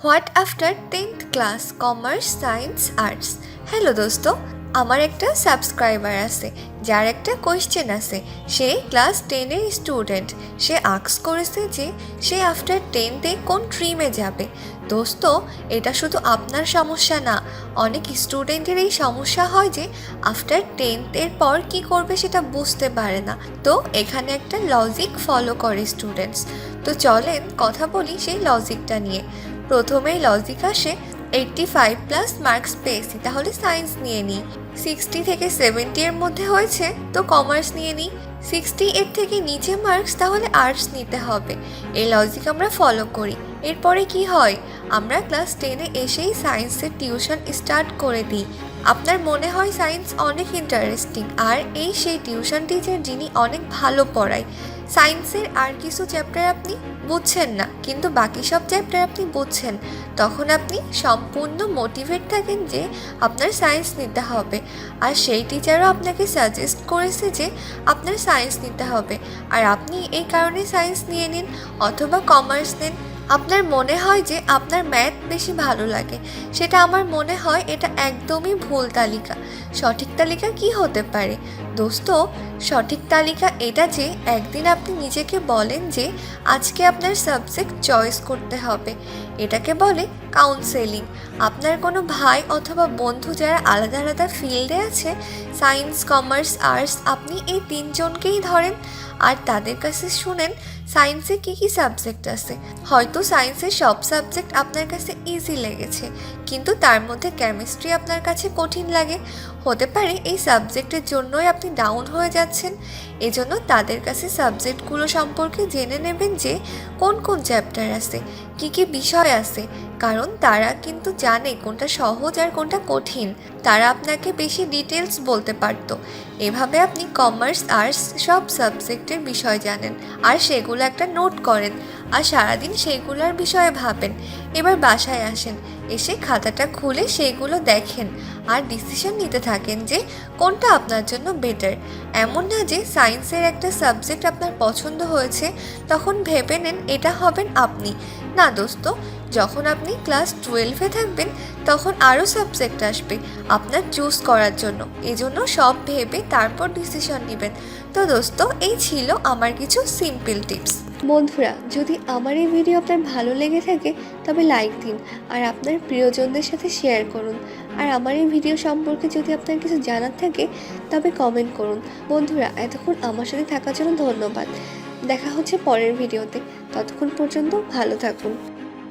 What after 10th class commerce science arts. Hello দোস্ত, আমার একটা সাবস্ক্রাইবার আছে যার একটা কোয়েশ্চেন আছে। সে ক্লাস 10-এর স্টুডেন্ট। সে আস্ক করেছে যে সে আফটার 10তে কোন স্ট্রিমে যাবে। দোস্ত, এটা শুধু আপনার সমস্যা না, অনেক স্টুডেন্টের এই সমস্যা হয় যে আফটার 10th-এর পর কি করবে সেটা বুঝতে পারে না। তো এখানে একটা লজিক ফলো করে স্টুডেন্টস। তো চলেন কথা বলি সেই লজিকটা নিয়ে। প্রথমেই লজিক আসে 85+ মার্কস পেয়েছি, তাহলে সায়েন্স নিয়ে নিই। 60 থেকে 70-এর মধ্যে হয়েছে তো কমার্স নিয়ে নিই। 68 থেকে নিচে মার্কস, তাহলে আর্টস নিতে হবে। এই লজিক আমরা ফলো করি। এরপরে কি হয়, আমরা ক্লাস 10-এ এসেই সায়েন্সের টিউশন স্টার্ট করে দিই। আপনার মনে হয় সায়েন্স অনেক ইন্টারেস্টিং, আর এই সেই টিউশন টিচার যিনি অনেক ভালো পড়ায়। সায়েন্সের আর কিছু চ্যাপ্টার আপনি বুঝছেন না, কিন্তু বাকি সব চ্যাপ্টার আপনি বুঝছেন। তখন আপনি সম্পূর্ণ মোটিভেট থাকেন যে আপনার সায়েন্স নিতে হবে, আর সেই টিচারও আপনাকে সাজেস্ট করেছে যে আপনার সায়েন্স নিতে হবে, আর আপনি এই কারণে সায়েন্স নিয়ে নিন অথবা কমার্স নেন। আপনার মনে হয় যে আপনার ম্যাথ বেশি ভালো লাগে, সেটা আমার মনে হয় এটা একদমই ভুল তালিকা। সঠিক তালিকা কি হতে পারে দোস্ত? সঠিক তালিকা এটা যে একদিন আপনি নিজেকে বলেন যে আজকে আপনার সাবজেক্ট চয়েস করতে হবে। এটাকে বলে কাউন্সেলিং। আপনার কোনো ভাই অথবা বন্ধু যারা আলাদা আলাদা ফিল্ডে আছে, সায়েন্স, কমার্স, আর্টস, আপনি এই তিনজনকেই ধরেন আর তাদের কাছে শুনেন সায়েন্সে কী কী সাবজেক্ট আছে। হয়তো সায়েন্সের সব সাবজেক্ট আপনার কাছে ইজি লেগেছে, কিন্তু তার মধ্যে কেমিস্ট্রি আপনার কাছে কঠিন লাগে। হতে পারে এই সাবজেক্টের জন্যই আপনি ডাউন হয়ে যাচ্ছেন। এজন্য তাদের কাছে সাবজেক্টগুলো সম্পর্কে জেনে নেবেন যে কোন কোন চ্যাপ্টার আছে, কী কী বিষয় আছে, কারণ তারা কিন্তু জানে কোনটা সহজ আর কোনটা কঠিন। তারা আপনাকে বেশি ডিটেলস বলতে পারত। এভাবে আপনি কমার্স, আর্টস সব সাবজেক্টের বিষয় জানেন, আর সেগুলো একটা নোট করেন, আর সারাদিন সেগুলোর বিষয়ে ভাবেন। এবার বাসায় আসেন, এসে খাতাটা খুলে সেইগুলো দেখেন আর ডিসিশন নিতে থাকেন যে কোনটা আপনার জন্য বেটার। এমন না যে সায়েন্সের একটা সাবজেক্ট আপনার পছন্দ হয়েছে তখন ভেবে নেন এটা হবেন আপনি। না দোস্ত, যখন আপনি ক্লাস 12-এ থাকবেন তখন আরও সাবজেক্ট আসবে আপনার চুজ করার জন্য। এজন্য সব ভেবে তারপর ডিসিশন নেবেন। তো দোস্ত, এই ছিল আমার কিছু সিম্পল টিপস। বন্ধুরা, যদি আমার এই ভিডিও আপনার ভালো লেগে থাকে তবে লাইক দিন, আর আপনার প্রিয়জনদের সাথে শেয়ার করুন। আর আমার এই ভিডিও সম্পর্কে যদি আপনার কিছু জানার থাকে তবে কমেন্ট করুন। বন্ধুরা, এতক্ষণ আমার সাথে থাকার জন্য ধন্যবাদ। দেখা হচ্ছে পরের ভিডিওতে। ততক্ষণ পর্যন্ত ভালো থাকুন।